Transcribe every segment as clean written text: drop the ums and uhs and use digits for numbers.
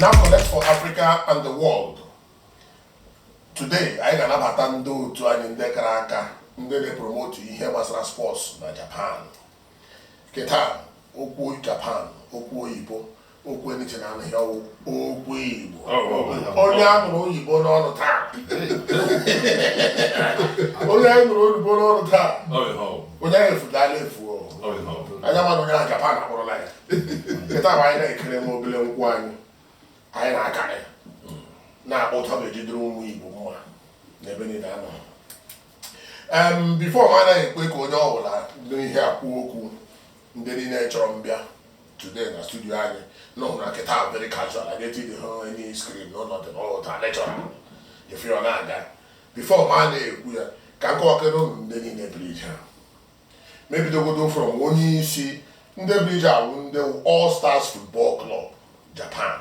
Now Connect for Africa and the world. Today, I ga anabata ndị otu anyị ndị kara aka ndị na-promote ihe gbasara sports na Japan. Kịta okwu Japan, okwu oyibo, okwu eniche na ahịa okwu Igbo. Onye a nụrụ oyibo n'ọnụ taa. Onye a nụrụ oyibo n'ọnụ taa. Onye a efudala efu. Anya mmadụ onye na Japan akpọrọla ya. Kịta bụ anyị na-ekere m obere nkwụ anyị. Anyị na-aka ya. Na-akpọ ụtọ ga-ejidere ụmụ Igbo mma n'ebe niile anọ. Before m anaghị ekwe ka onye ọbụla n'ihe akwụ okwu ndị niile chọrọ mbịa today na studio anyị nọ na nkịta very casual. I get the whole any screen no nothing all the lecture. If you're not that before m na-ekwu ya ka nkọwakere ụmụ ndị niile bridge ha. Maybe they go from onye isi ndị bridge ahụ ndị All Stars Football Club Japan.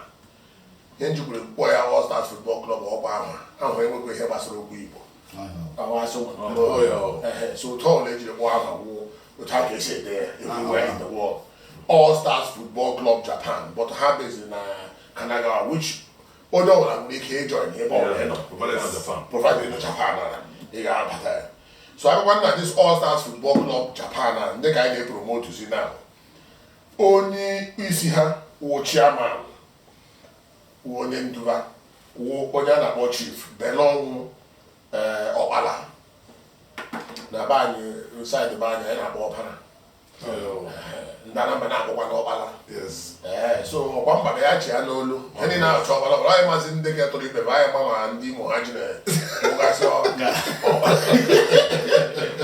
Ihe njikwuru kpọọ ya All Stars Football Club ọkwa ahụ enwekwa ihe gbasara okwu Igbo. So ụtọ ole ejiri kpọọ aha wụ otu a ga-esi ede everywhere in the world. All Stars Football Club Japan, but ha based na Kanagawa, which onye ọbụla nwere ike ịjoin ebe ọbụla nọ provided na Japan na ị ga-abata ya. So akwụkwọ na this All Stars Football Club Japan na ndị ka anyị na-epromote si na onye isi ha wụ chairman wụ onye nduva wụ onye a na-akpọ Chief Belong Ọkpala na be anyị side be anyị na-akpọ Ọkpala ndị Anambra na-akpọkwa n'Ọkpala. So ọkwa mba ya chi ya n'olu ndị na-achọ Ọkpala ọrụ anyị maazị ndị ga-etụrụ ibe anyị ma ma ndị Imo ha ji na-ụgasị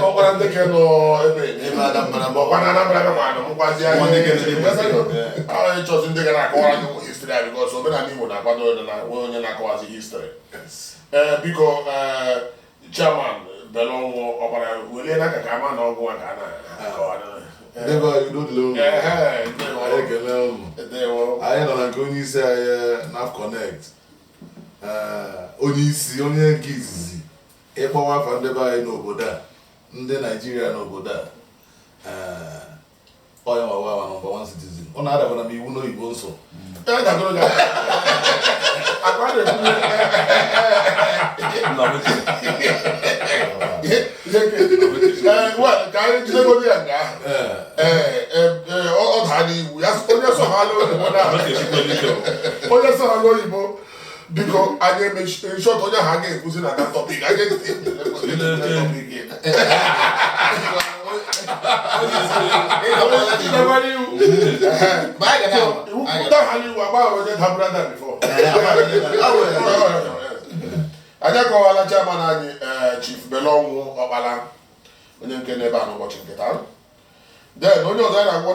ọkwara ndị ke nọ ebe ọkwa na Anambra ebe ma mụkwazi anyị chọzi ndị ga na-akọwara gị ụmụ histri anyị bikọs omenala Igbo na-akwado na onye na-akọwazi histri. Biko chairman Belonwo Ọkpara welie n'aka ka ama na ọgwụ nwa ka a na-akọwara. Anyị nọ na nke onye isi anyị NAF Connect, onye nke izizi ịkpọwa afa ndị be anyị n'obodo a, ndị Naijiria n'obodo a, onye mawa nọmba 1 citizen. Ọ na-adabara m iwu n'oyibo nsọ. Ka anyị jidegodi ya nga ọ daa n'iwu onye so ha n'oyibo biko anyị emechi shọt onye ha ga-ekwuzi na that topic iwu agbaghara onye dabụrụ ada before anyị akọwala chairman anyị Chief Belonwo Ọkpala onye nke n'ebe a n'ụbọchị nkịta. Then onye ọzọ a na-agwọ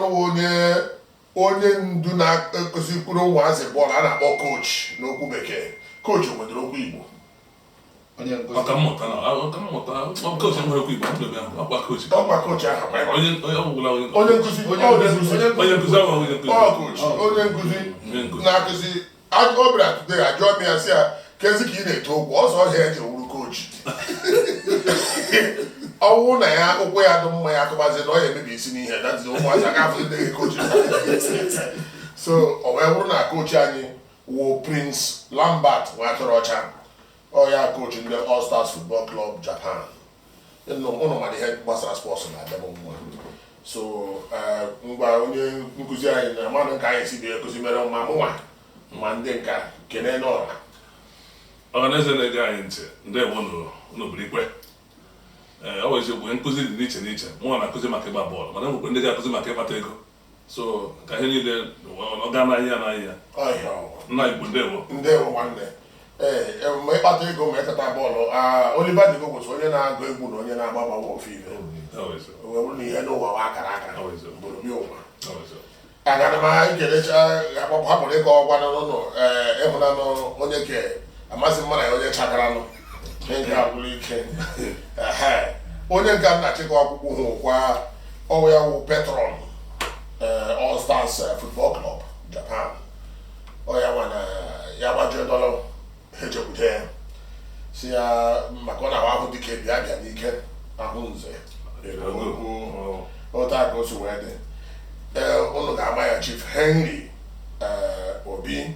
onye ndu na-akụzikwuru ụmụazị bọọlụ a na-akpọ coach n'okwu bekee. Coach nwedoro okwu Igbo. Ọkammụta ọkwa coach ahụ onye nkụzi na-akụzi ọ bịara today ajụọ m ya sị ya kezi ka ị na-eto ụkwụ ọsọ ọhịa eji wuru coach. Ọnwụ na ya ụkwụ ya dị mma ya akụbazi na ọ ya emebi isi n'ihe dazi ụmụazị aka afọ ndị coach. So ọ wee bụrụ na coach anyị wụ Prince Lambert Nwatụrọcha, ọ ya coach ndị All Stars Football Club Japan. Ụnụ mara ihe gbasara sports na-adịm mma. So ngwa onye nkụzi anyị na mmadụ nke anyị si bịa ekụzi mere mma mụnwa ma ndị nka kene n'ọra ọhaneze na-ege anyị ntị ndị ewu n'obolikwe. Ọ bụ eziokwu nkụzi dị n'iche n'iche, mụnwa na-akụzi maka ịgba bọọlụ mana enwekwe ndị ga-akụzi maka ịkpata ego. So ka ihe niile ọ gaa n'anya n'anya nna Igbo ndewo nwanne. Ma ịkpata ego ma ịkata bọọlụ Oliver Digo kwụsị onye na-agụ egwu na onye na-agba agbawa ofe ife wee bụrụ na ihe n'ụwa wa akara aka gburugburu ụwa. Agana m ikelecha hapụrụ ịkọ ọgwa n'ụlọ ịhụna onye ke amasị mma na ya onye chakara nụ nke abụrụ ike. Onye nke m na-achịkọ akwụkwọ hụ kwa ọwụ ya wụ patron All Stars Football Club Japan. Ọ ya nwa na ya gbajuo dọla echekwute ya si ya maka ọ na-ahụ ahụ dịka bịa n'ike ahụ nze otu aka o si wee dị. Unu ga-ama ya Chief Henry Obi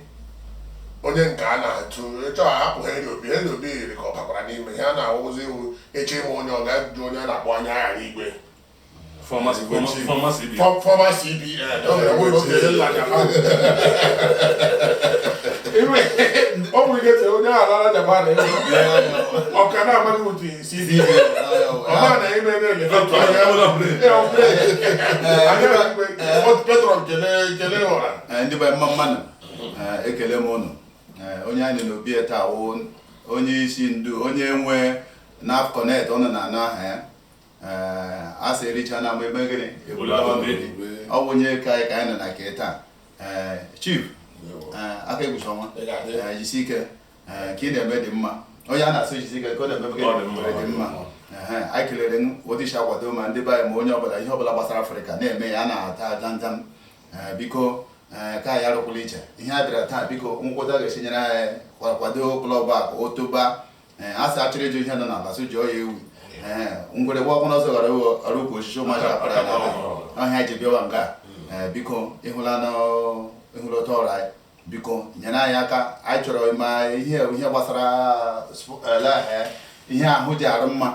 onye nke a na-atụ ịchọ hapụ Henry Obi yiri ka ọ bakwara n'ime ihe a na-awụzi iwu eche ịma onye ọ ga-ajụ onye a na-akpọ anya aghara igwe former CBN ọ bụ ike onye ala Japan ọka na-amaghị otu CBN ọma na ime Petron kele ụra ndị be mmanụ ekele m ụnụ onye anyị n'obi taa onye isi ndu onye nwe NAFCONET ọnụ na aha ya asị ericha na ebe gịnị ọ bụ onye ka anyị nọ na nke taa chief aka egbuchi ọnwa jisi ike ka ị na-eme dị mma onye a na-asụ jisi ike ka ọ na-eme dị mma anyị kelere ụdịchi akwado ma ndị be anyị ma onye ọbụla ihe ọbụla gbasara Afrịka na-eme ya a na-ata janjam biko ka anyị arụkwala iche ihe a bịara taa biko nkwụta ga-esinyere anyị kwado klọb a ka o toba a sị achọrọ ịjụ ihe nọ n'ala so jụọ ya ewu ngwere gba ọkpụrụ ọzọ gara ọrụ ukwu osisi ụmụaka akpara na ọhịa ji bịawa nga biko ịhụla ọtọ ọrụ anyị biko nyere anyị aka anyị chọrọ ma ihe gbasara ihe ahụ ji arụ mma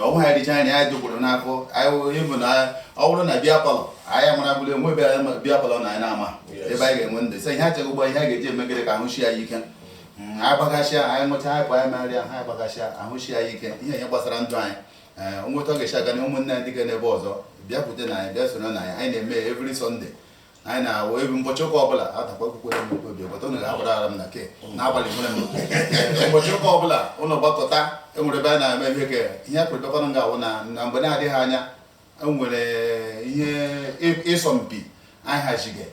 ọnwa ya richa anyị anyị dokwuru n'afọ anyị bụ na ọ bụrụ na bịa palọ anyị mara bụrụ enwebe bịa palọ na anyị na-ama ebe anyị ga-enwe ndụ ihe achọghị ugbo ihe a ga-eji emegide ka ahụ shi anyị ike anyị gbagasịa anyị nwụcha anyị kwa anyị marịa ha gbagasịa ahụ shi anyị ike ihe gbasara ndụ anyị nweta ọ ga-esi aga na ụmụnne anyị dịga n'ebe ọzọ bịakwute na anyị bịa soro na anyị na-eme every Sunday anyị na-awụ ebi ụbọchị ụka ọbụla atakwa ekwukwere m obi gbata ụnụ ga-agbara ara m na ke na-agbalị nwere m ụbọchị ụka ọbụla ụlọ gbakọta enwere ebe a na-eme ihe ka ihe akpịrịkọkọrọ ga-awụ na mgbe na-adịghị anya enwere ihe ịsọ mpi anyị haziga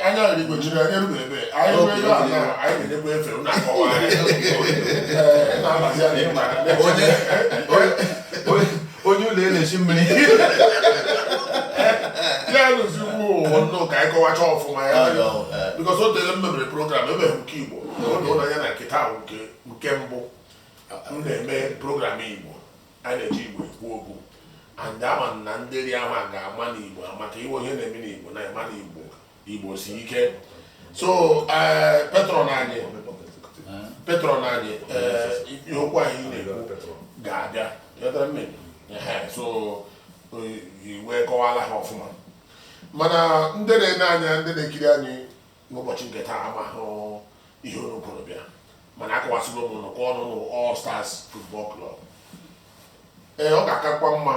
anya igbochiri anyị rube ebe anyị ga-edekwa efe na-akọwa onye ụlọ na-echi mmiri ya lụzi ugwu nnụ ka anyị kọwacha ọfụma ya bikọs o tere m mebere program ebe nke Igbo ụlọ ya na nkịta nke mbụ m na-eme program Igbo a na-eji Igbo ekwu okwu and ama na ndị ri ahụ a ga-ama n'Igbo maka iwe ihe na-eme n'Igbo na-ema n'Igbo Igbo si ike so Petron anyị ihe okwu anyị na-ekwu ga-abịa so iwe kọwala ha ọfụma mana ndị na-ene anya ndị na-ekiri anyị n'ụbọchị nke taa amahụ ihe unu kwuru bịa mana akọwasịgo m ụnụ ka ọnụ nụ All Stars Football Club ọ ga-akakwa mma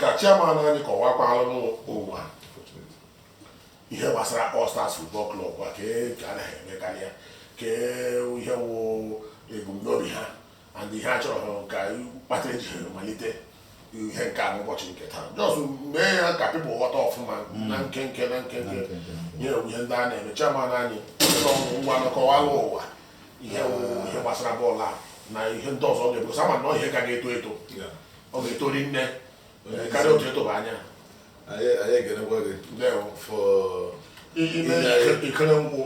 ka chairman anyị kọwakwalụ n'ụwa ihe gbasara All Stars Football Club a ka a naghị emekarị ya ka ihe wụ ebumnobi ha and ihe a chọrọ ka kpatara eji malite ihe nke a n'ụbọchị nke taa just mee ya ka pipụl ghọta ọfụma na nkenke nye ihe ndị a na-eme chairman anyị ngwa kọwalụ ụwa ihe gbasara bọọlụ a na ihe ndị ọzọ ọ ga-ebusa ma nọ ihe ka ga-eto ọ ga-etori nne karịa otu etoba anya anyị ekenekwa gị ikere nkwụ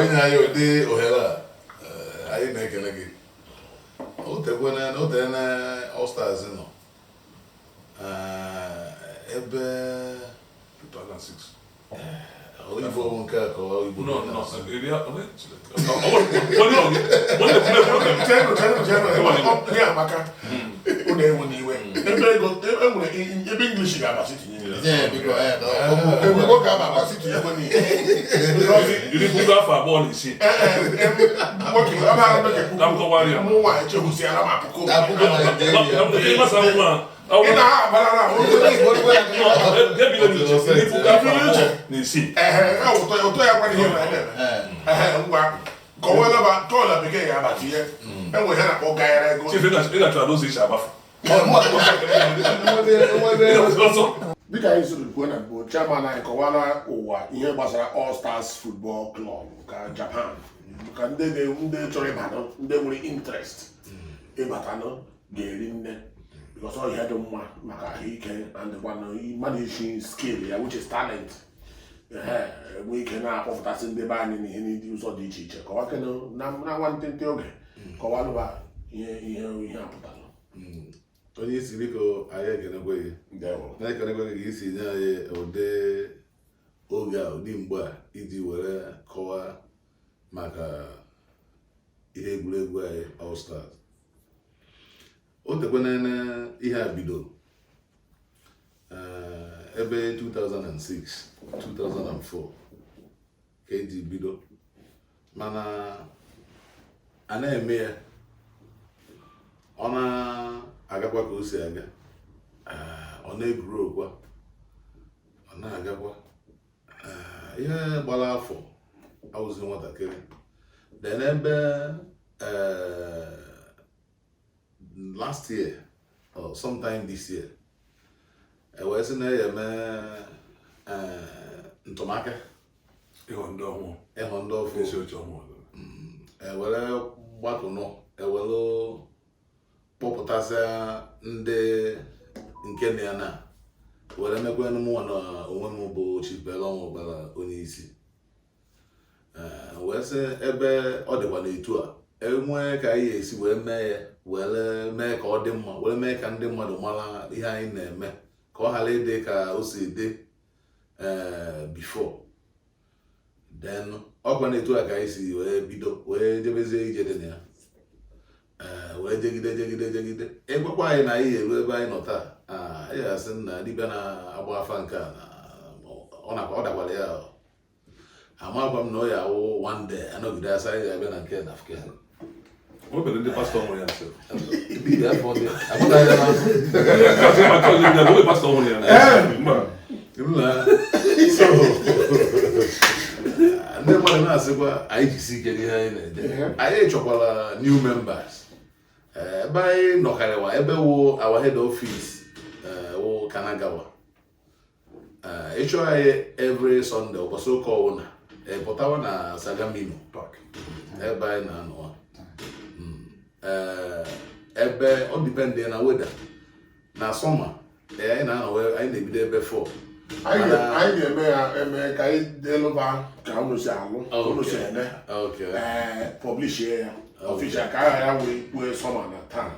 inye anyị ụdị ohere a anyị na-ekele gị otere na All Stars nọ ebe 2006 Igbo nke a ka Igbo amaka ụlọ ewu n'iwe ebe English ga-abasị tinye Igbo ga-abasị tinye ebe iri puku afọ abụọ na isii ụmụnwaanyị chehusiara ma puku ị na-abalala ụtọ ya gwara ihe na-eme ngwa kọwalaba tọọla bekee ya abata ihe enwe ihe na-akpọ gaara ego dịka anyị siri kwuo na mbụ chairman anyị kọwara ụwa ihe gbasara All Stars Football Club ka Japan ka ndị chọrọ ịbanụ ndị nwere interest ịbatanụ ga-eri nne because ọ ihe dị mma maka ahụike and managing skill ya which is talent enwe ike na-akpọpụtasị ndị be anyị na ihe ndị ụzọ dị iche iche kọwakeno na nwantịntị oge kọwalụba ihe apụtara onye isi biko anyị ekenekwe gị na-ekenekwe gị ka isi nye anyị oge a ụdị mgbe a iji were kọwaa maka ihe egwuregwu anyị All Stars. O tekwanana ihe a bidoro ebe 2006 2004 ka eji bido, mana a na-eme ya ọ na-agakwa ka o si aga, ọ na-egwurokwa, ọ na-agakwa ihe gbara afọ awụzi nwatakịrị. Then ebe last year or sometime this year wee sị na ya eme ntụmaka ịhụ ndị ọhụụ isi oche ọhụụ, ewere gbakọnọ ewere kpọpụtasịa ndị nke na ya na were mekwa mụnwa na onwe m bụ Chibelo Ọnwụbara onye isi, wee sị ebe ọ dịkwa n'etu a enwee ka anyị esi wee mee ya were mee ka ọ dị mma, were mee ka ndị mmadụ mara ihe anyị na-eme ka ọ ghara ịdị ka o si dị before. Then ọkwa na-etu a ka anyị si wee bido wee jebezie ije dị na ya, wee jegide egwekwa anyị na anyị eru ebe anyị nọ taa. Anyị asị na dibịa na-agba afa nke a ọ dakwara ya, amagwa m na ọ ya awụ one day anọgide asa anyị ga-abịa na nke na afọ nwebere ndị pastọ nwere ya nsị dibịa afọ ndị abụghị ya ndị pastọ nwere ya ndị mmadụ na-asịkwa anyị jisi ike n'ihe anyị na-eje. Anyị chọkwara new members ebe anyị nọkarịwa ebe wụ our head office wụ Kanagawa. Ịchọ anyị every Sunday ụbọchị ụka ọwụna pụtawa na Sagamino Park ebe anyị na-anọ ebe ọ dipendị na weda na sọma anyị na-anọ, anyị na-ebido ebe 4. anyị ga-eme ya eme ka anyị delụba ka unu si alụ unu si eme publish ya official ka aha ya wee kwue sọma na taa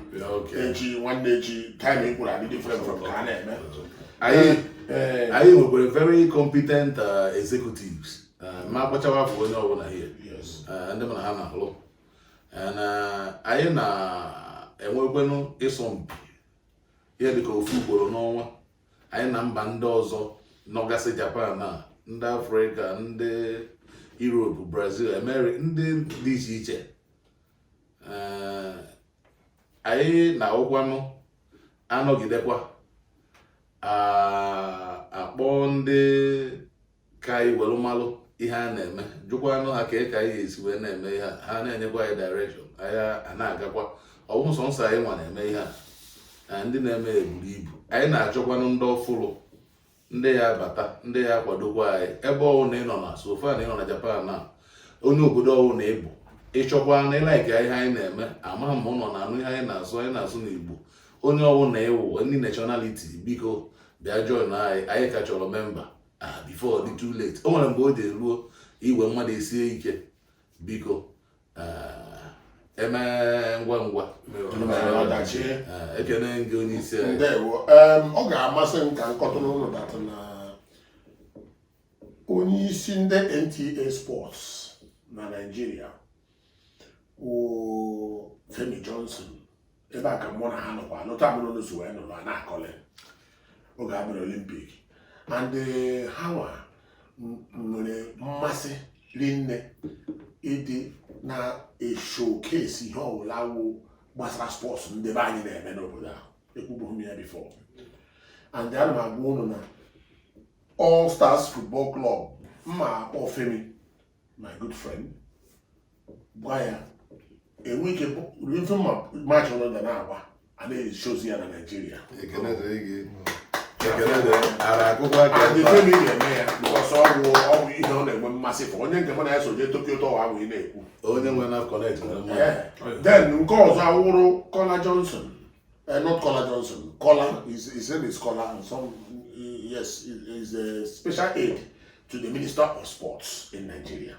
echi nwanne echi time ekwuru adị different from ka a na-eme. Anyị nwekwara very competent executives ma akpachawa afọ onye ọbụla ihe ndị mana ha na-alụ, na anyị na-enwekwenụ ịsọmpi ihe dịka ofu ugboro n'ọnwa. Anyị na mba ndị ọzọ nọgasị Japan na ndị Afrịka, ndị Europe, Brazil, America, ndị dị iche iche. Anyị na-awụkwanụ anọgidekwa akpọ ndị ka anyị were malụ ihe a na-eme, jụkwanụ ha ka anyị esi wee na-eme ihe ha na-enyekwa anyị direction, anyị na-agakwa. Ọ bụ sọnsọ anyị nwa na-eme ihe a, ndị na-eme eburu ibu. Anyị na-achọkwanụ ndị ọfụrụ, ndị ya bata, ndị ya kwadokwa anyị ebe ọwụ na ị nọ na sofa na ị nọ na Japan na onye obodo ọwụ na ịbụ ịchọkwa na ịlaika ihe anyị na-eme. Ama ma ụnọ na-anụ ihe anyị na-asụ n'Igbo. Onye ọwụ na ịwụ ndị nationality biko bịa join anyị ka chọrọ memba before the too late. O nwere mgbe o ji ruo iwe mmadụ esie ike, biko eme ngwa ekene gị onye isi anyị. Ndewo. Ọ ga-amasị m ka nkọtụrụ ụlọ data na onye isi ndị NTA Sports na Nigeria wụ Femi Johnson. Ebe a ka mụ na ha nọkwa lụta mụrụ n'ụzọ wee nọrọ na-akọle oge abịara Olympic, and ha nwere mmasị rinne ịdị na-showcase ihe ọbụla wụ gbasara sports ndị be anyị na-eme n'obodo ahụ. Ekwubughị m ya before, and ana m agwa unu na All Stars Football Club mma akpọ Femi, my good friend, gwa ya enwe ike ife match ọnụ ga na-agba a na-eshozi ya na Nigeria. Femi ga-eme ya because ọ bụ ihe ọ na-enwe mmasị for onye nke m na-eso jee Tokyo tọwa ahụ ị na-ekwu onye nwe na connect then nke ọzọ awụrụ Kola Johnson, not Kola Johnson, Kola, his name is Kola, and yes, is a special aide to the Minister of Sports in Nigeria.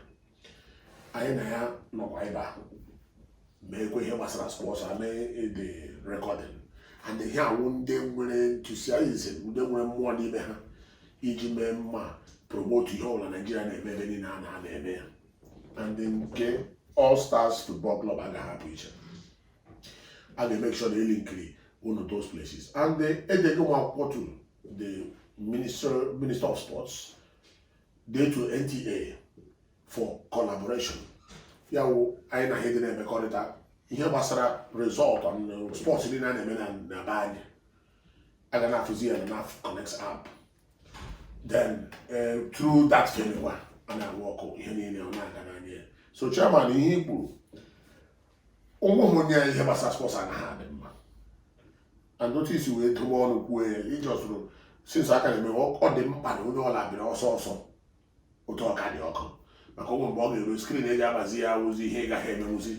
Anyị na ya nọkwa ebe ahụ meekwa ihe gbasara sports, mee the recording, and ihe awụ ndị nwere enthusiasm, ndị nwere mmụọ n'ime ha iji mee mma promote ihe ọbụla Nigeria na-eme ebe niile a na-eme ya, and nke All Stars Football Club agaghị hapụ iche. A ga-make sure na elinkiri one of those places, and edego m akwụkwọ to the Minister of Sports, they to NTA for collaboration. Ya wụ anyị na ihe dị na-emekọrịta ihe gbasara result on sports dị na-eme na be anyị. A ga na-afụzi ya na Connect app. Then through that framework, and I work ihe niile ọ na-aga n'anya. So chairman, ihe ikwu ụmụ onye ihe gbasara sports anaghị adị mma. And notice wee dobe ọnụ kwuo ya ijọsụrụ since aka na-eme ọ dị mkpa na onye ọla bịara ọsọ ọsọ otu ọka dị ọkụ maka ụmụ mgbe ọ ga-eru skrin eji agbazi ya ozi ihe gaghị emenwuzi.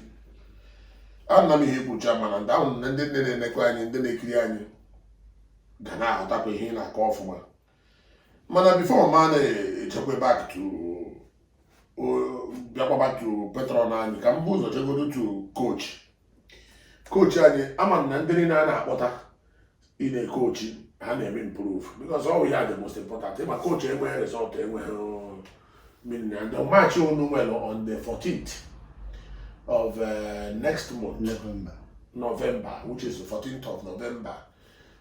Ana m ihe ikwu chairman, and ahụ na ndị nne na-enekwa anyị ndị na-ekiri anyị ga na-ahụtakwa ihe na-akọ ọfụma. Mana before man echekwa back to back to Petron anyị ka m bụ ụzọ chegodo to coach anyị ama na ndị niile a na-akpọta ị na-ekochi ha na-eme improve because all we are the most important. Ma coach enweghị result enweghị meaning, and the match unu nwere on the 14th of next month November, which is the 14th of November,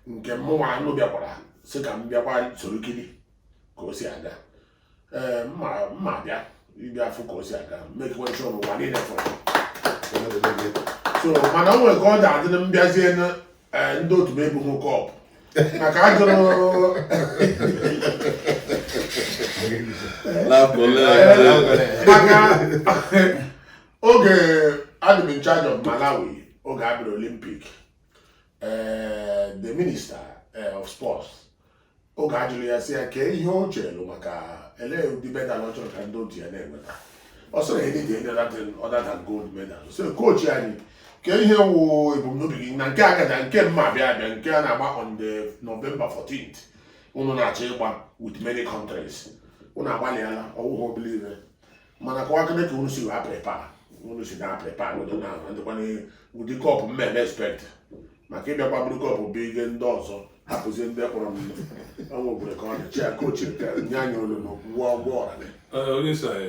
nke mụnwa anụ bịakwara sị ka m bịakwa soro kiri ka o si aga. Mma bịa ịbịa afụ ka o si aga make sure ụwa niile fọrọ. So mana o nwere ka ọ dị adị mbịazie ndị otu m ebughị kọp maka ajụrụ maka oge adị m in charge of Malawi oge abịara Olympic, the minister of sports oge ajụrụ ya sị ya kee ihe o chelụ maka ele ụdị medal ọ chọrọ ka ndị otu ya na-enweta. Ọ sịrị anything other than gold medal. So coach anyị kee ihe wụ ebumnobi gị na nke agaja nke mma abịa nke a na-agba on the November 14th unu na-achọ ịgba with many countries. Unu agbalịala ọwụghị obere mana kọwa kene ka unu si wee prepare ụdị na ndịkwana ụdị kọpụ mmemme expect maka ịbịakwa bụrụ kọpụ bụ ihe ndị ọzọ hapụzie ndị kpọrọ m ọnwa obodo ka ọ dị chia kochi nye anyị olu n'ụgwọ ọra. Onye isi anyị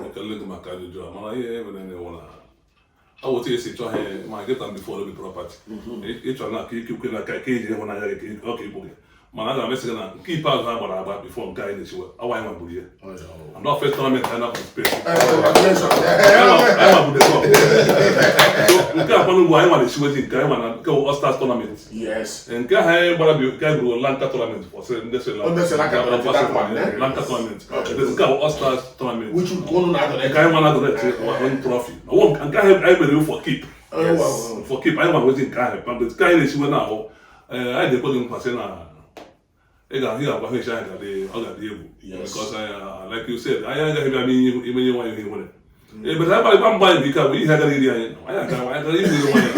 ekele gị maka ajụjụ a, mana ihe mere na-enwe na ọ otu esi chọọ ihe ma get am before obi property ịchọrọ na ka ikekwe na ka eji ịhụnanya gị ọ ka igbo gị, mana a ga-amesị gị na nke ikpeazụ ha gbara agba bifo nke anyị na-echiwe awa anyị nwaburu ihe and ọ first tournament anyị na participate anyị nwaburu the cup. Nke a kwanụ ugbo anyị nwa na-echiwezi nke anyị nwa na nke All Stars tournament nke ahụ anyị gbara bi nke anyị bụrụ Lanka tournament for ndị Sri Lanka tournament nke ahụ All Stars tournament nke anyị nwa na-adọrect one trophy nke ahụ anyị mere for keep anyị nwa nwezi nke ahụ nke anyị na-echiwe na ahụ anyị na-ekwe gị nkwa sị na ị ga-ahụ ya agwa ha echi anyị ọ ga-adị egwu because like you said anyị agaghị bịa imenye nwanyị ihe nwere ebeta anyị gbalịkwa mgba anyị bụ ike bụ ihe agara iri anyị anyị gara iri nwanyị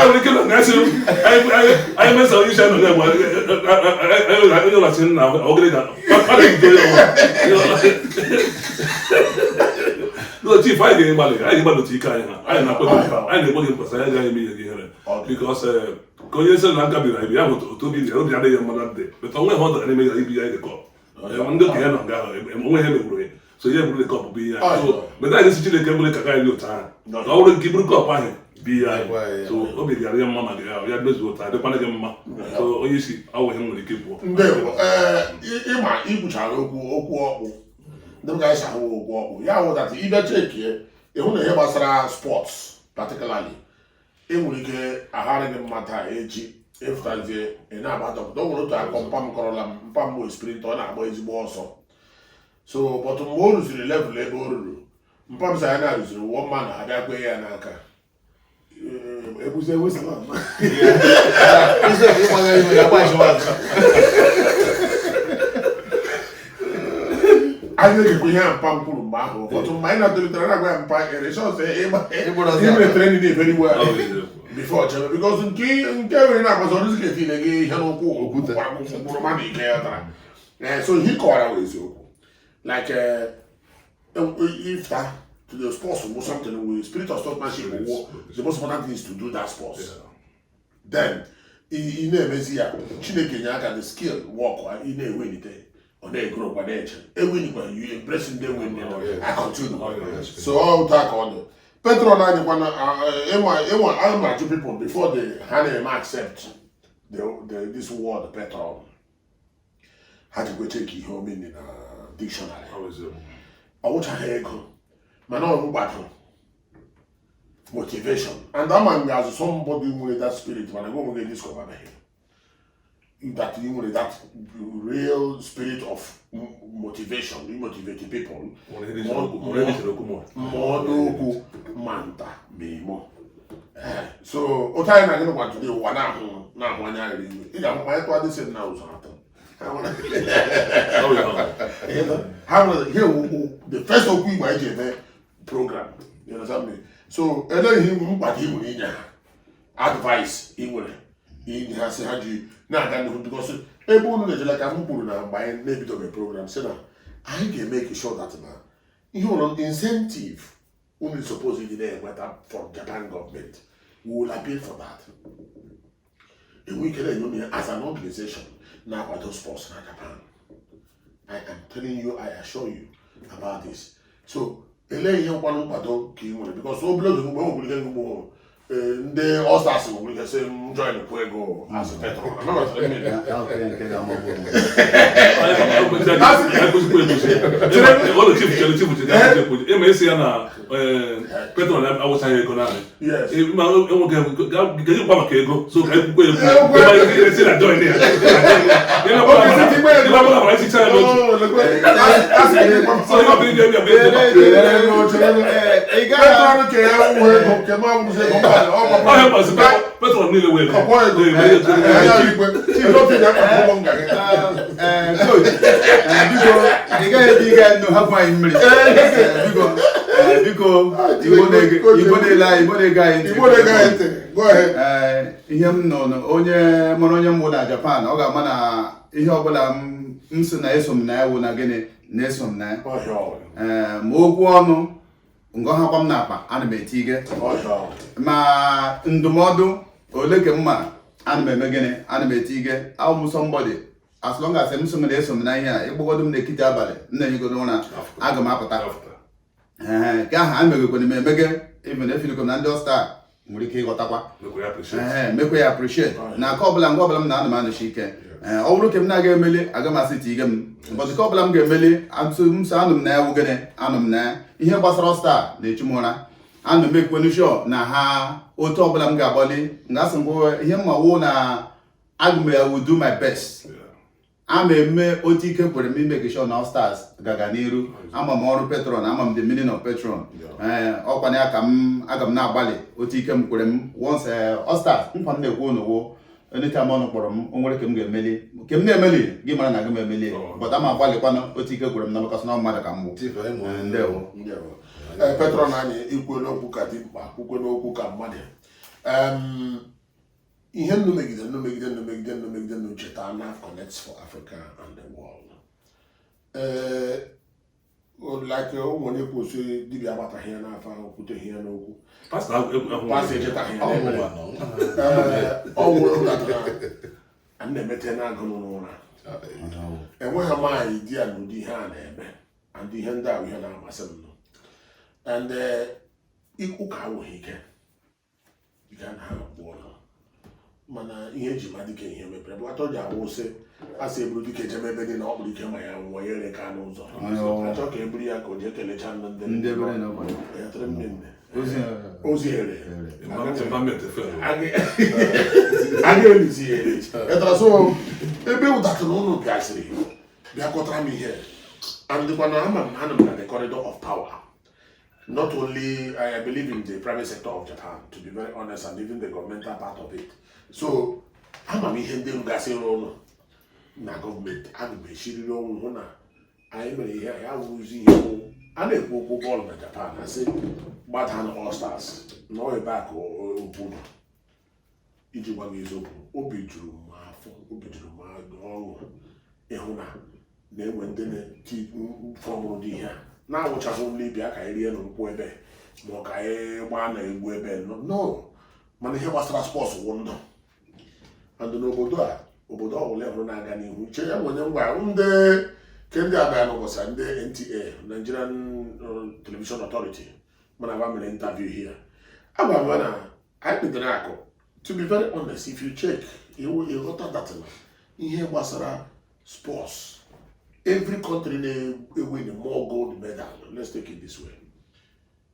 nwere ike na asị anyị mesa onye isi anyị nọ na-egbe anyị ụlasị nna ogere ga chief anyị ga-agbalị otu ike anyị ha anyị na-ekwe gị mkpesa anyị agaghị eme ihe gị ihere bikos ka onye Sri Lanka biri ibi ya bụ otu obi obi adịghị mma na ndị beta onwe ha ọ dara n'ime ya ibi ya dịkọ ndị okenye nọ nga ahụ onwe ha megburu ya so ihe bụrụ kọp bụ ihe ya so beta anyị si Chineke bụrụ ka anyị dị otu ahụ ka ọ bụrụ nke bụrụ kọp ahụ bi ya so obi gara ya mma ma gị ya mezuo otu adịkwana gị mma so onye isi awụghị nwere ike pụọ ịma ikwuchara okwu ọkpụ ndị m ga-esi ahụ ụgwọ ọkpụ ya wụ dat ịbịa chekie ịhụ na ihe gbasara sports particularly enwere ike aghara gị mma taa echi efutazie ị na-agba dọkịta. O nwere otu akọ mpa m kọrọla m mpa m bụ sprint ọ na-agba ezigbo ọsọ so bọtụ mgbe o rụziri level ebe o ruru mpa m sa ya na-arụziri ụwọ mma na abịa kwe ya n'aka ebuzie anyị na-ekekwe ihe mpa m kwuru mgbe ahụ ụfọdụ mgbe anyị na-atolitere na-agwa ya mpa ịmere training na-eberi we before chebe because nke nwere na-agbazi ọdụzi ka etile gị ihe n'ụkwụ okwutụrụ mmadụ ike ya tara so ihe kọwara wee eziokwu like ifta to the sports or something with spirit of sportsmanship the most important thing is to do that sports then ị na-emezi ya Chineke nye aka the skill work ị na-ewelite ọ na-egoro kwa na-eche ewenikwa you embrace ndị win I continue so all that on Petron anyịkwa na ịma ajụ people before they ha na-eme accept this word Petron ha jikwa check ihe omeni na dictionary ọ wụchaghị ego mana ọ gbadoro motivation and that man as somebody with that spirit when I go and discover that you with that real spirit of motivation you motivate people more manta memo so o time na go today one na one anya really e da mo to this now so how the first of we my program you understand me so eléyìí mkpàdé ìwò n'ịnya advice ìwèrè ịnya sị ha ji na-aga n'ihu because ebe unu na-ejela ka m kwuru na mgbe anyị na-ebidobe program sị na anyị ga-emeke sure that na ihe ụlọ incentive unu suppose ịdị na-enweta from Japan government we will appeal for that enwe ike na-enye ya as an organization na-akwado sports na Japan I am telling you I assure you about this so ele ihe nkwado nkwado ka ị nwere because obilodo mgbe o gwurike ngugbo ndị All-Stars gwurike sị m join pụ ego as Petron esi ya na Petron awụsaghị ego naanị enweghị gwa maka ego so ka ekwukwe egwu esi na join ya Petron niile wee ị gaghị eji ịga nnụ hapụ anyị mmiri biko Igbo na-ege anyị ntị ihe m nọ onye mụrụ onye mbụ na Japan ọ ga-ama na ihe ọbụla m si na eso m na ya wụ na gịnị na-eso m na ya ma okwu ọnụ ngọhakwa m n'akpa ana m eti ige ma ndụmọdụ ole ka mma ana m eme gịnị ana m eti ige awụ somebody as long as m so m na-eso m na ihe a ịgbagodo m n'ekiti abalị m na-enyegodo ụra aga m apụta ka ahụ a megekwana m emege even efiliko na ndị All-Star nwere ike ịghọtakwa mekwe ya appreciate na aka ọbụla ngwa ọbụla m na-anụ m anụchi ike ọ bụrụ ka m na-aga emeli aga m asị tige m mbọdụ ka ọbụla m ga-emeli nso anụ m na ya wugene anụ m na ya ihe gbasara All-Star na-echu m ụra anụ m ekwenu sure na ha otu ọbụla m ga-agbali ngasị ngwa ihe mma wụ na aga m will do my best ama eme otu ike kwere m ime sure na All-Stars gaga n'iru ama m ọrụ Petron ama m the meaning of Petron ọkwa ya ka aga m na-agbalị otu ike m kwere m once All-Stars nkwa m na-ekwu n'ụwo anytime ọnụ kpọrọ m o nwere ka m ga-emeli nke m na-emeli gị mara na aga m emeli but ama agbalịkwanụ otu ike kwere m na makasị na mmadụ ka m bụ ndewo Petron anyị ikwuela okwu ka dị mkpa kwukwela okwu ka mmadụ ihe nnu megide cheta NAF connects for Africa and the world like ụmụnye kwụsị dibịa agbataghị ya n'afọ okwuteghị ya n'okwu pastọ echetaghị ya ọgwụ datara a na-emete n'agụ n'ụra enweghị amaghị di ya n'ụdị ihe a na-eme and ihe ndị ahụ ihe na-amasị m and ụka awụghị ike dịka na ha abụọ mana ihe eji ma dịka ihe mepere bụ atọ ji awụsị asị eburu dịka ejeme ebe dị na ọ kpụrụ ike ma ya nwụọ ya ere ka n'ụzọ achọ ka eburu ya ka o jee kelecha ndị ozi ere aga elizi ya etara so ebe ụdatụrụ ụnụ bịasịrị bịakọtara m ihe andịkwana ama m anọ m na the corridor of power. Not only I believe in the private sector of Japan, to be very honest, and even the governmental part of it. So, I'm ihe ndị gasị ọrụ na gọọmenti a na-echiriri ọnwụ hụ na anyị mere ihe ya wụzi ihe a na-ekwu okwu bọọlụ na Japan na sị gbada na All-Stars na ọ ebe a ka obodo iji gwa gị eziokwu obi juru m afọ obi juru m ọṅụ ịhụ na na-enwe ndị na-eti fọmụrụ dị ihe a na-awụchaghị ụlọ bịa ka anyị rie na nkwụ ebe ma ọ ka anyị gbaa na egwu ebe no mana ihe gbasara spọts wụ ndụ and n'obodo a obodo ọbụla hụrụ na-aga n'ihu che ya nwere ngwa ndị ke abịa n'ụbọchị ndị NTA Nigerian Television Authority mana agba mere interview here agwa m na anyị kpedere akụ to be very honest if you check ịghọta that ihe gbasara sports every country na-win more gold medal. Let's take it this way.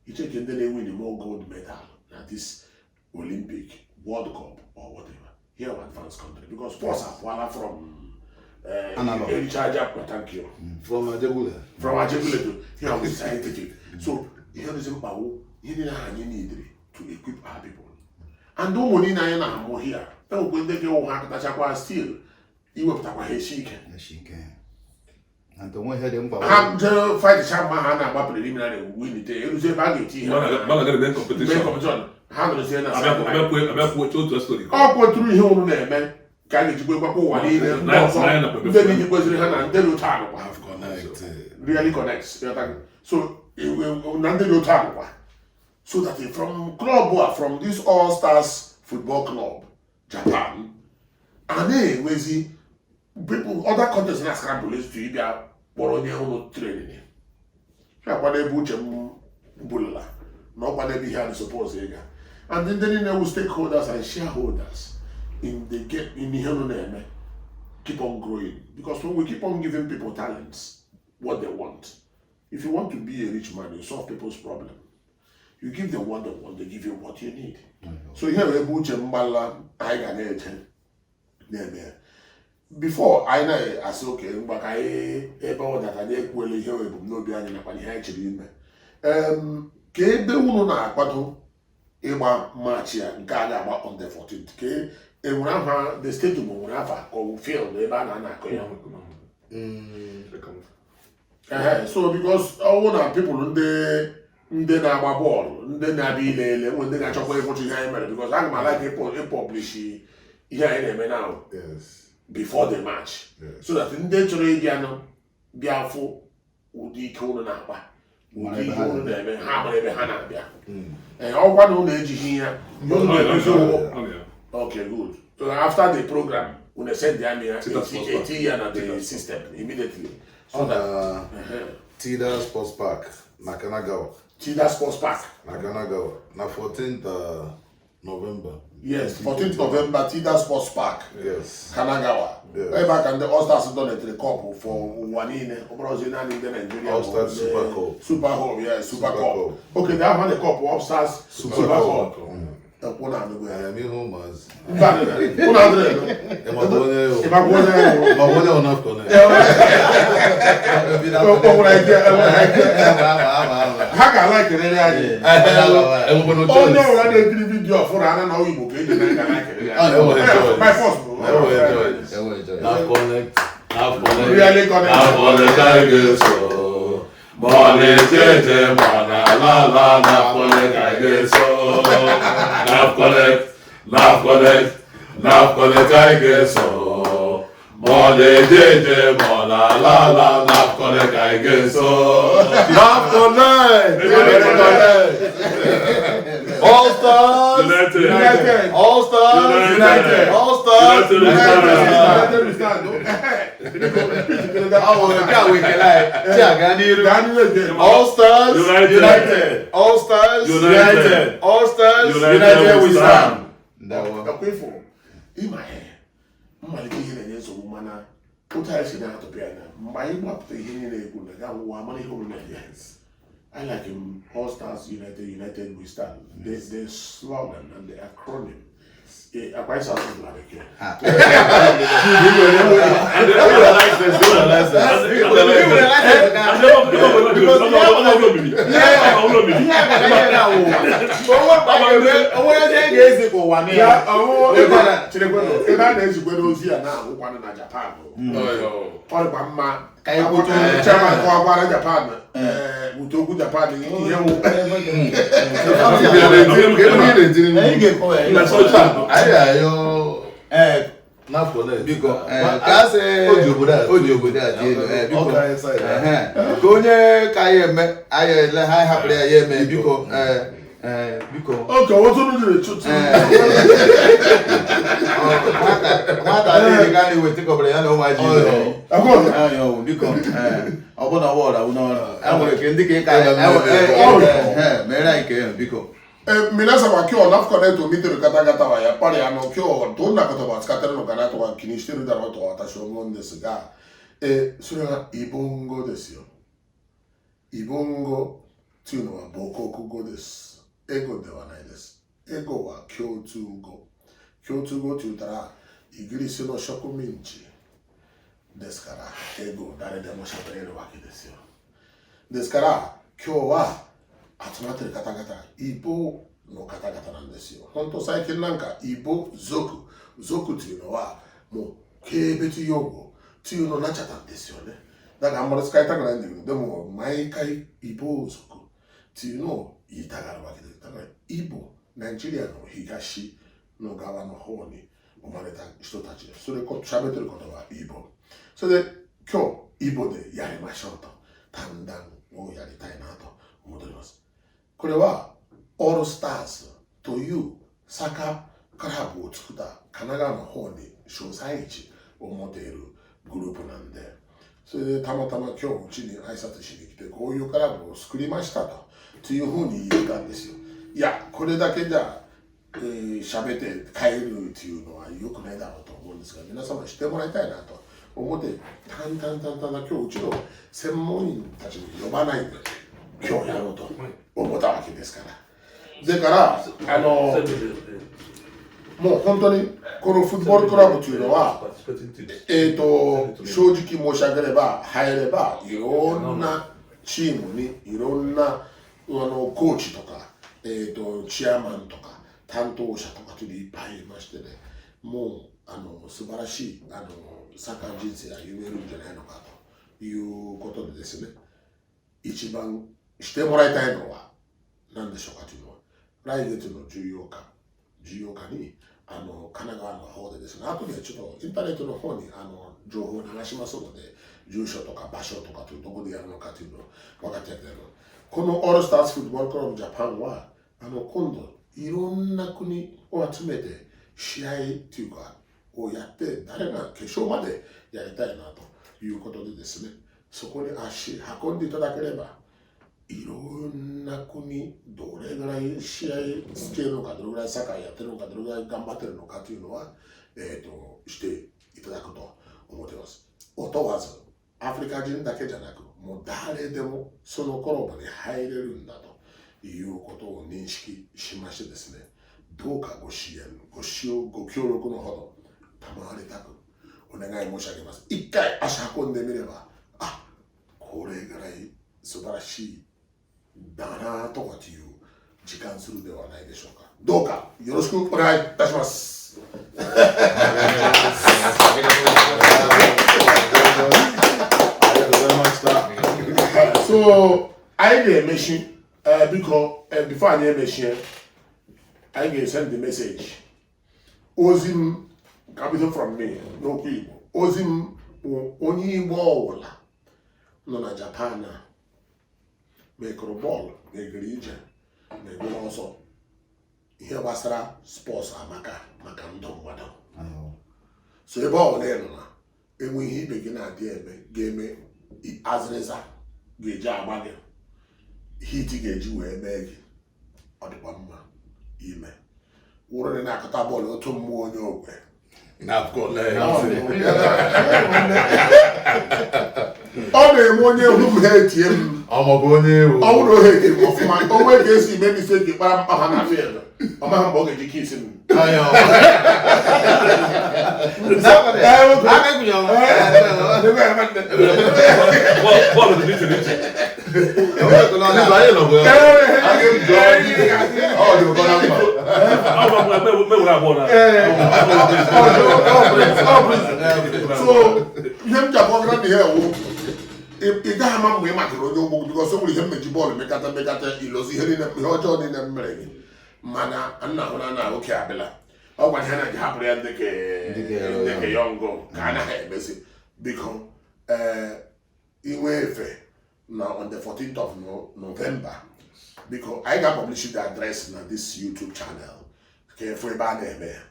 You check ndị na-win more gold medal at this Olympic, World Cup or whatever. Here are advanced country because sports are from thank you. From Ajegule. From Ajegule to here we scientific. So here is power. Here you need to equip our people. And no money na more here. Now when they go have still you have to shake. And the one head I'm to fight the champion and preliminary win it. You say bag it. Malaga competition. How to say that? I'm going to story. I'll go through here, man. Can you go back one in? Then you go to Hannah and then you talk. Really connects. So, you will not do talk. So that from club, from this All Stars Football Club, Japan, and then we see people, other countries in Ascan police to Ibia, Boronia training. What they butcher bulla, not what they be here to suppose. And then you know stakeholders and shareholders in the name keep on growing. Because when we keep on giving people talents, what they want. If you want to be a rich man, you solve people's problem. You give them what they want, they give you what you need. So here we butcher mbala I can before I know I say okay, but I about that I didn't really hear no be any na actually in me. Ke be unu na akwado ịgba match ya nke a ga-agba on the 14th ke enwere aha the stadium nwere afa or field ebe a na-akọ ya so because all na people ndị na-agba bọọlụ ndị na-abịa ilele nwe ndị ga-achọkwa ịfụcha ihe anyị mere because aga m alike ịpublish ihe anyị na-eme now before the match so that ndị chọrọ ịbịanụ bịa fụ ụdị ike ụnụ na-akpa ụdị ihe ụnụ na-eme ha mara ebe ha na-abịa ọgwa na ụnụ ejighị ya okay good so after the program ụnụ send ya me eti ya na the system immediately so that Tida Sports Park na Kanagawa. Tida Sports Park na Kanagawa na 14th November. Yes, 14th November, Tida Sports Park. Yes. Kanagawa. Yes. Way back and the All Stars done a cup for Wanine, Obrozina in Nigeria. All Stars Super Cup. Super Cup, yeah, Super Cup. Okay, they have had a cup of All Stars Super Cup. One and the way. I mean, homers. I like it. Oh no, I didn't video for Anna. Now you book it. My first. Now connect. Really connect. Money, JJ, mana, la la, na connect, I get so. Now connect, I get so. Money, JJ, mana, la la, na connect, I get so. Now connect. All Stars United. All Stars United. All Stars All Stars United. All Stars United. All Stars United we stand. In my hair, my king is a woman. What I see now to be my map the United money home. I like him. All Stars United, United we stand. The slogan and the acronym. I quite something like it. Biko, onye ka ya eme aya ele ha hapụrụ ya eme biko biko okay what do you do nwata adịghị ka na-ewetekọbara ya na ụmụaji biko ọ bụ na ọwọra n'ọrụ enwere ke ndị ka mere anyị ke biko Minasa wa kyo naf connect to meter kata wa ya pare ano kyo to na kata wa skater no kana to wa kinishiteru da no to wa ta shomon desu ga sure wa ibongo desu yo. Ibongo to no wa bokoku go desu. Ego de wa nai desu. Ego wa kyoto go. Kyoto go to tara igirisi no shokuminchi desu kara ego dare de mo shapereru wa ki desu yo. Desu kara kyo wa集まってる方々、イボの方々なんですよ。本当最近なんか、イボ族というのは、もう、軽蔑用語っていうのになっちゃったんですよね。だからあんまり使いたくないんだけど、でも、毎回、イボ族っていうのを言いたがるわけです。だから、イボ、ナイジェリアの東の側の方に生まれた人たちです。それを喋ってることはイボ。それで、今日、イボでやりましょうと。単談をやりたいなと思っております。これはオールスターズというサッカークラブを作った神奈川の方に所在地を持っているグループなんで、それでたまたま今日うちに挨拶しに来てこういうクラブを作りましたというふうに言ったんですよ。いや、これだけじゃ喋って帰るっていうのは良くないだろうと思うんですが、皆様知ってもらいたいなと思って、淡々今日うちの専門員たちに呼ばないで今日やろうと思ったわけですから。だからもう本当にこのフットボールクラブというのは正直申し上げれば入ればいろんなチームにいろんなコーチとかチェアマンとか担当者とかといっぱいいましてね、もう素晴らしいサッカー人生が夢るんじゃないのかということでですね、一番してもらいたいのは何でしょうかというのは、来月の14日に神奈川の方でですね、後でちょっとインターネットの方に情報を流しますので、住所とか場所とかというどこでやるのかというのを分かってやってる。このオールスターズフットボールクラブジャパンは今度いろんな国を集めて試合っていうかをやって誰が決勝までやりたいなということでですね、そこに足運んでいただければいろんな国どれぐらい試合しているのか、どれぐらいサッカーやってるのか、どれぐらい頑張ってるのかというのは、していただくと思っています。問わずアフリカ人だけじゃなく、もう誰でもそのクラブに入れるんだということを認識しましてですね、どうかご支援、ご協力のほど賜りたくお願い申し上げます。一回足運んでみれば、あ、これぐらい素晴らしいだなとかという時間するではないでしょうか。どうかよろしくお願いいたします。So I get a machine because before I get a machine, I get send the message. Ozim capital from me, no people. Ozim only wall no na Japan. Mekọrọ bọọlụ na-egere ije na-egbu ọsọ ihe gbasara spọs maka ndụ mmadụ. So ebe ọ bụla ịnọ na enwe ihe ibe gị na-adị eme ga-eme azịrịza ga-eji agba gị, hit ga-eji wee mee gị, ọ dịkwa mma ime wụrụ na-akọta bọọlụ otu mmụọ onye ogwe ọ na-eme onye egwu m ha etie m ọ bụrụ ohe etie m ọfụma, onwe ga-esi ime mise gị kpara mkpa ha na field ọ maghị mgbe ọ ga-eji ka isi m so ihe m ji abụọgara na ihe ewu ị gaghị ama mgbe ị makara onye ụgbọ bikọs o nwere ihe mmeji bọọlụ mekata ilozi ihe ọjọọ niile m mere gị, mana nna hụ na oke abịala ọ gwara ihe na gị hapụrụ ya dịka yọngụ ka a naghị emezi biko inwe efe na on the 14th of November biko anyị ga-publish the address na this YouTube channel ka efu ebe a na-eme ya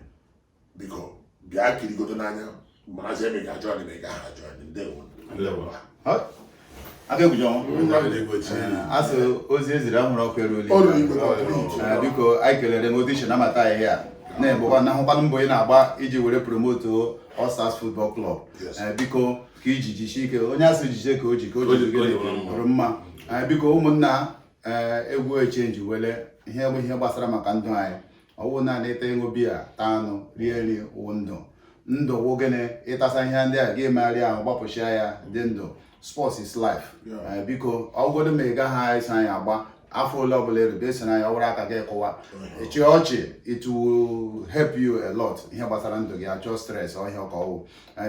biko bịa kirigodo n'anya marazi ebe ga-ajụ anyị ma ị gaghị ajụ anyị ndewo aka egwuji asị ozi eziri ahụrụ ọkụ eruola biko anyị kelere m odishi namata anyị ihe a na-egbekwa na ahụkwanụ mbọ ị na-agba iji were promoto All Stars Football Club biko ka iji jisie ike onye asị jisie ka o ji bụrụ mma biko ụmụnna egwu echenji wele ihe gbasara maka ndụ anyị ọwụ naanị ịta ịṅụ biya taa anụ rie nri wụ ndụ wụ gịnị ịtasa ihe ndị a ga-emegharị ahụ gbapụchia ya dị ndụ. Sports is life. Biko ọgwụgodo ma ị gaghị eso anyị agba afọ ole ọbụla erube eso anyị ọwụrụ aka gị kụwa echi ọchị it will help you a lot ihe gbasara ndụ gị achọ stress ọhịa ọka ọwụ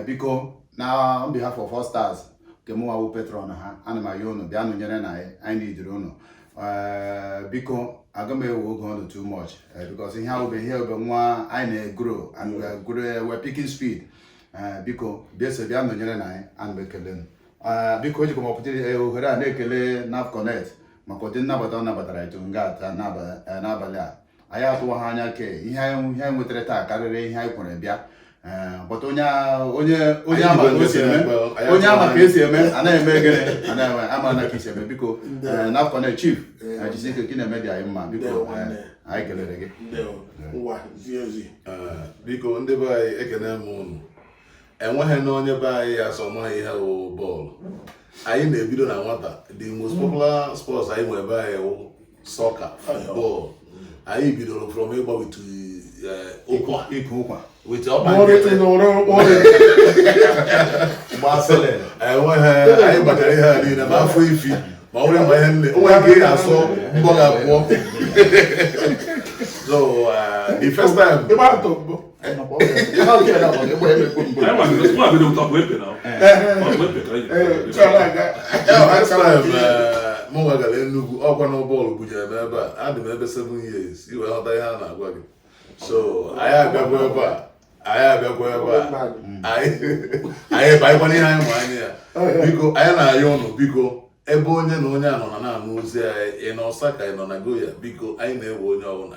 biko na on behalf of All Stars kemụwawu patron ha ana m ayọ unu bịa nụnyere na anyị nidiri unu biko aga m ewe oge ọnụ too much because ihe ube nwa anyị na-grow and we're picking speed biko bịa nụnyere na anyị ana m ekele biko o jikwa m ọpụta ohere a na-ekele NAF Connect maka ụdị nnabata ọ nabatara ito nga ata n'abalị a anyị atụwa ha anya ke ihe anyị nwetara taa karịrị ihe anyị kwere bịa but onye ama ka esi eme anaghị eme gịnị anaghị ama na ka esi eme biko NAF Connect chief jisi ike gị na-eme dị anyị mma biko anyị kelere gị biko ndị be anyị ekene m unu enweghị na onye be anyị asọmaghị ihe wụ bọọlụ anyị na-ebido na nwata the most popular sports anyị nwe ebe anyị wụ soccer football anyị bidoro from ịgba with ụkwa with enweghị anyị gbachara ihe a niile ma afọ ifi ma ọ bụrụ ma ihe nne onwe nke ị asọ mbọ ga-abụọ so the first time mụ gara Enugu ọkwa na bọọlụ bujere m ebe a adị m ebe 7 years iwe ghọta ihe a na-agwa gị so anyị abịakwa ebe a anyị baịkwana ihe anyị ma anya ya biko anyị na-ayọ ụnụ biko ebe onye na onye anọ na-anụ ozi anyị ị nọ Ọsaka ị nọ na Goya biko anyị na-ewe onye ọbụla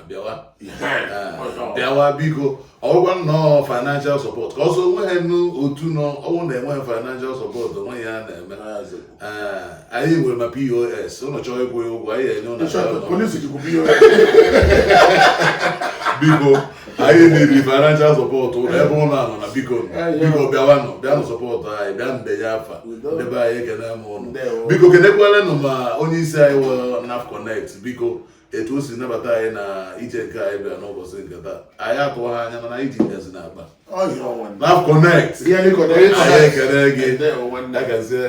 bịawa biko ọgwụgwọ nnọọ financial support ka ọsọ onweghị otu ọnwụ na-enweghị financial support onwe ya na-eme anyị nwere ma POS ụnụ chọọ ịkwụ ụgwọ anyị enye ụnụ biko anyị na-eri financial support ebe ụlọ anọ na biko bịanụ sọpọtụ anyị bịa ndenye afa ebe anyị ekene m ụnụ biko kenekwalenụ ma onye isi anyị wụ NAF Connect biko etu o si nabata anyị na ije nke anyị bịa n'ụbọchị nke taa anyị atụwa ha anya na iji nyezi na akpa NAF Connect anyị ekene gị agazie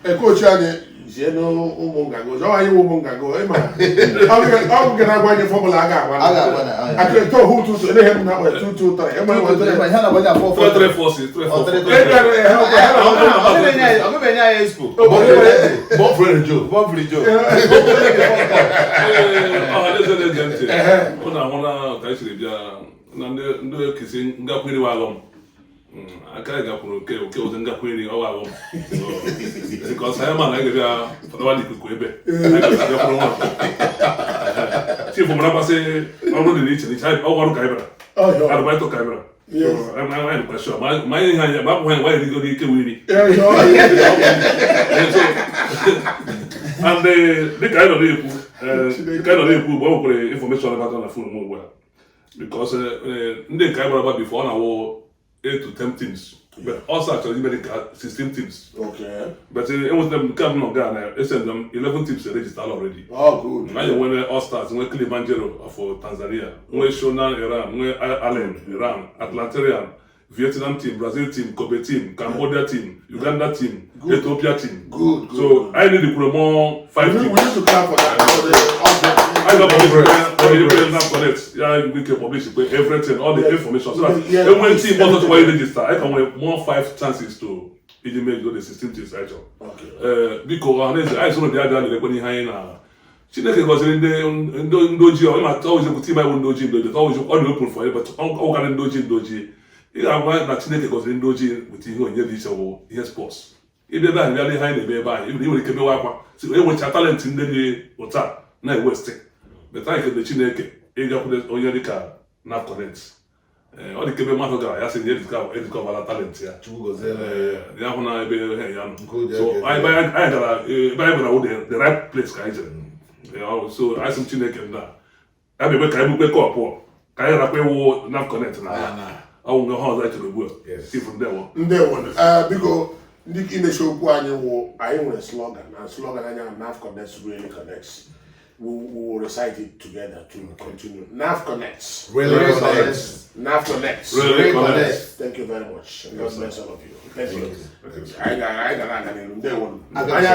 ekochi anyị jie n'ụmụ ngago jọọ anyị ụmụ ngago ọ bụ gara agwa anyị fọmụla a ga-agba akịrịta ohu tutu eleghị m na-akpa 223 ndị ekesi ngakwiri walọm aka gakwuru oke ozi ngakwiri ọwa alọm because anyị ma na anyị ga-abịa fọdụwa n'ikuku ebe chief mara pasị ọrụ dị n'iche n'iche ọgwụ ọrụ ka anyị bịara adụbaịtụ ka anyị bịara anyị kwesịọ ma anyị ihe anyị ma abụghị anyị nwaanyị rigoro ike wiri and dịka anyị nọ na-ekwu mgbe ọ nwekwere infọmeshọn about na fon m ugbu a because ndị nke anyị gbara gba bifo ọ na-awụ 8 to 10 teams but also actually made 16 teams. Okay. But it was them come on Ghana. They sent them 11 teams registered already. Oh, good. Now you win All Stars, win Kilimanjaro for Tanzania, win Shonan Iran, win Allen Iran, Atlantarian, Vietnam team, Brazil team, Kobe team, Cambodia team, Uganda team, good. Ethiopia team. Good. So I need to put more 5 teams. We need to clap for that. I got the NAF Connect. Yeah, we can publish everything, all the information. So that when team wants to register, I can win more 5 chances to make the 16 teams actually. Okay. Because I saw the other when he high now. Chineke gọziri ndị ojii ọ ma always ekwu team anyị ndị ojii ndị ojii always ọ dị open for you but ọ gara ndị ojii ị ga-agwa na Chineke gọziri ndị ojii weta ihe onye dị iche bụ ihe sports ịbịa ebe anyị bịa ihe anyị na-eme ebe anyị ị nwere ike mewa akwa enwecha talent ndị dị ụta na west but anyị kele Chineke ịgakwude onye dịka NAF Connect ọ dị ka ebe mmadụ gara ya sị na edikọbara talent ya ya hụ na ebe ya nọ so anyị gara ebe anyị gara wụ the right place ka anyị jere so anyị sị m Chineke ndị a ebe ka anyị bukwe kọpụ ka anyị rakwa ịwụ NAF Connect na ọnwụ ha ọzọ anyị chere ugbu a chifu ndewo biko ndị imechi okwu anyị wụ anyị nwere slogan and slogan anyị NAF Connect really connects. We will recite it together to continue. NAF Connects. Really connects. NAF Connects. Really connects. Thank you very much. God bless all of you. Thank you. I got They won. I got